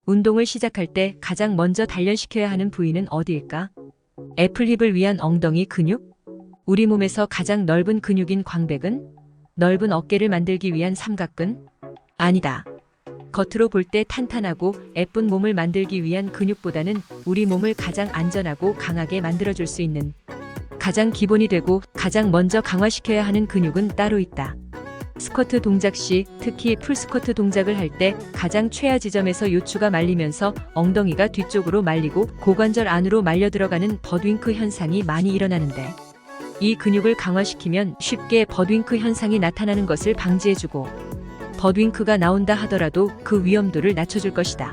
운동을 시작할 때 가장 먼저 단련시켜야 하는 부위는 어디일까? 애플힙을 위한 엉덩이 근육? 우리 몸에서 가장 넓은 근육인 광배근? 넓은 어깨를 만들기 위한 삼각근? 아니다. 겉으로 볼 때 탄탄하고 예쁜 몸을 만들기 위한 근육보다는 우리 몸을 가장 안전하고 강하게 만들어줄 수 있는 가장 기본이 되고 가장 먼저 강화시켜야 하는 근육은 따로 있다. 스쿼트 동작 시, 특히 풀스쿼트 동작을 할 때 가장 최하 지점에서 요추가 말리면서 엉덩이가 뒤쪽으로 말리고 고관절 안으로 말려 들어가는 버드윙크 현상이 많이 일어나는데, 이 근육을 강화시키면 쉽게 버드윙크 현상이 나타나는 것을 방지해주고 버드윙크가 나온다 하더라도 그 위험도를 낮춰줄 것이다.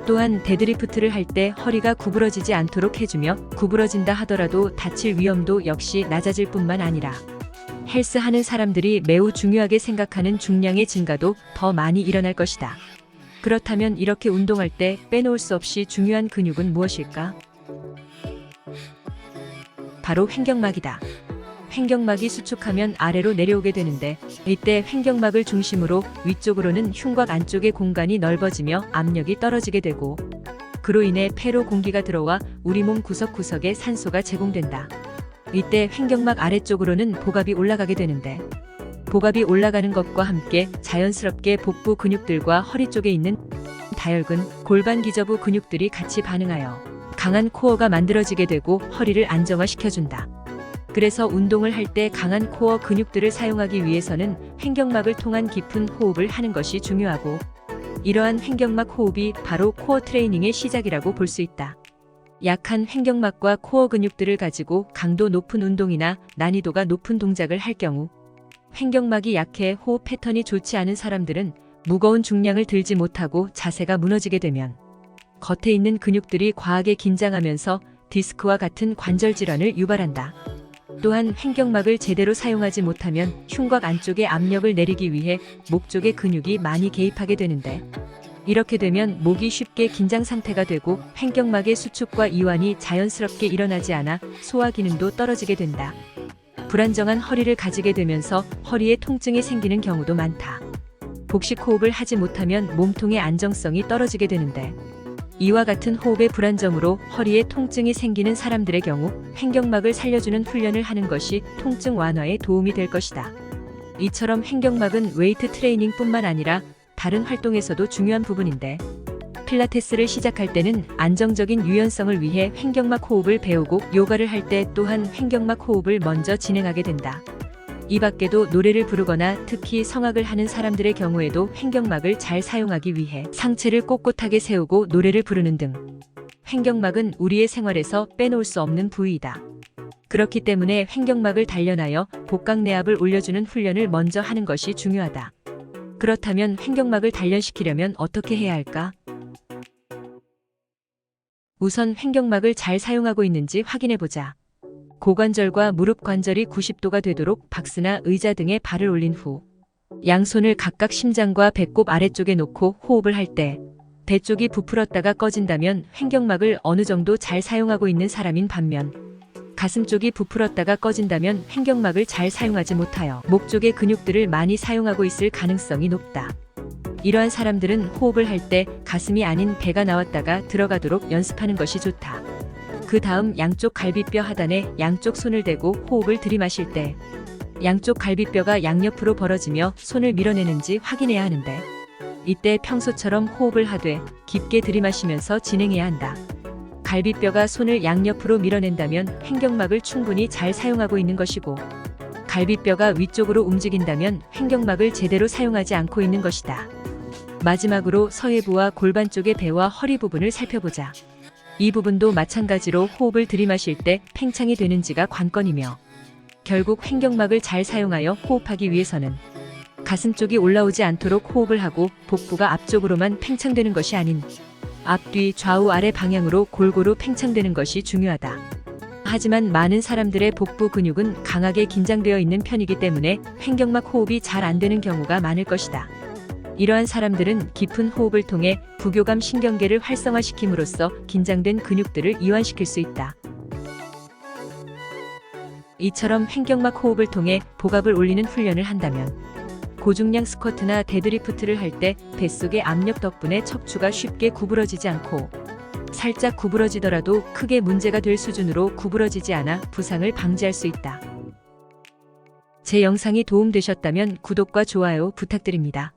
또한 데드리프트를 할 때 허리가 구부러지지 않도록 해주며 구부러진다 하더라도 다칠 위험도 역시 낮아질 뿐만 아니라 헬스하는 사람들이 매우 중요하게 생각하는 중량의 증가도 더 많이 일어날 것이다. 그렇다면 이렇게 운동할 때 빼놓을 수 없이 중요한 근육은 무엇일까? 바로 횡격막이다. 횡격막이 수축하면 아래로 내려오게 되는데, 이때 횡격막을 중심으로 위쪽으로는 흉곽 안쪽의 공간이 넓어지며 압력이 떨어지게 되고, 그로 인해 폐로 공기가 들어와 우리 몸 구석구석에 산소가 제공된다. 이때 횡격막 아래쪽으로는 복압이 올라가게 되는데, 복압이 올라가는 것과 함께 자연스럽게 복부 근육들과 허리 쪽에 있는 다혈근, 골반 기저부 근육들이 같이 반응하여 강한 코어가 만들어지게 되고 허리를 안정화시켜준다. 그래서 운동을 할 때 강한 코어 근육들을 사용하기 위해서는 횡격막을 통한 깊은 호흡을 하는 것이 중요하고, 이러한 횡격막 호흡이 바로 코어 트레이닝의 시작이라고 볼 수 있다. 약한 횡격막과 코어 근육들을 가지고 강도 높은 운동이나 난이도가 높은 동작을 할 경우, 횡격막이 약해 호흡 패턴이 좋지 않은 사람들은 무거운 중량을 들지 못하고 자세가 무너지게 되면 겉에 있는 근육들이 과하게 긴장하면서 디스크와 같은 관절 질환을 유발한다. 또한 횡격막을 제대로 사용하지 못하면 흉곽 안쪽에 압력을 내리기 위해 목 쪽의 근육이 많이 개입하게 되는데, 이렇게 되면 목이 쉽게 긴장 상태가 되고 횡격막의 수축과 이완이 자연스럽게 일어나지 않아 소화 기능도 떨어지게 된다. 불안정한 허리를 가지게 되면서 허리에 통증이 생기는 경우도 많다. 복식 호흡을 하지 못하면 몸통의 안정성이 떨어지게 되는데, 이와 같은 호흡의 불안정으로 허리에 통증이 생기는 사람들의 경우 횡격막을 살려주는 훈련을 하는 것이 통증 완화에 도움이 될 것이다. 이처럼 횡격막은 웨이트 트레이닝뿐만 아니라 다른 활동에서도 중요한 부분인데, 필라테스를 시작할 때는 안정적인 유연성을 위해 횡격막 호흡을 배우고 요가를 할 때 또한 횡격막 호흡을 먼저 진행하게 된다. 이 밖에도 노래를 부르거나 특히 성악을 하는 사람들의 경우에도 횡격막을 잘 사용하기 위해 상체를 꼿꼿하게 세우고 노래를 부르는 등 횡격막은 우리의 생활에서 빼놓을 수 없는 부위이다. 그렇기 때문에 횡격막을 단련하여 복강내압을 올려주는 훈련을 먼저 하는 것이 중요하다. 그렇다면 횡격막을 단련시키려면 어떻게 해야 할까? 우선 횡격막을 잘 사용하고 있는지 확인해보자. 고관절과 무릎 관절이 90도가 되도록 박스나 의자 등에 발을 올린 후 양손을 각각 심장과 배꼽 아래쪽에 놓고 호흡을 할 때 배 쪽이 부풀었다가 꺼진다면 횡격막을 어느 정도 잘 사용하고 있는 사람인 반면, 가슴 쪽이 부풀었다가 꺼진다면 횡격막을 잘 사용하지 못하여 목 쪽의 근육들을 많이 사용하고 있을 가능성이 높다. 이러한 사람들은 호흡을 할 때 가슴이 아닌 배가 나왔다가 들어가도록 연습하는 것이 좋다. 그 다음 양쪽 갈비뼈 하단에 양쪽 손을 대고 호흡을 들이마실 때 양쪽 갈비뼈가 양옆으로 벌어지며 손을 밀어내는지 확인해야 하는데, 이때 평소처럼 호흡을 하되 깊게 들이마시면서 진행해야 한다. 갈비뼈가 손을 양옆으로 밀어낸다면 횡격막을 충분히 잘 사용하고 있는 것이고, 갈비뼈가 위쪽으로 움직인다면 횡격막을 제대로 사용하지 않고 있는 것이다. 마지막으로 서해부와 골반 쪽의 배와 허리 부분을 살펴보자. 이 부분도 마찬가지로 호흡을 들이마실 때 팽창이 되는지가 관건이며, 결국 횡격막을 잘 사용하여 호흡하기 위해서는 가슴 쪽이 올라오지 않도록 호흡을 하고 복부가 앞쪽으로만 팽창되는 것이 아닌 앞뒤 좌우 아래 방향으로 골고루 팽창되는 것이 중요하다. 하지만 많은 사람들의 복부 근육은 강하게 긴장되어 있는 편이기 때문에 횡격막 호흡이 잘 안 되는 경우가 많을 것이다. 이러한 사람들은 깊은 호흡을 통해 부교감 신경계를 활성화시킴으로써 긴장된 근육들을 이완시킬 수 있다. 이처럼 횡격막 호흡을 통해 복압을 올리는 훈련을 한다면 고중량 스쿼트나 데드리프트를 할 때 뱃속의 압력 덕분에 척추가 쉽게 구부러지지 않고 살짝 구부러지더라도 크게 문제가 될 수준으로 구부러지지 않아 부상을 방지할 수 있다. 제 영상이 도움되셨다면 구독과 좋아요 부탁드립니다.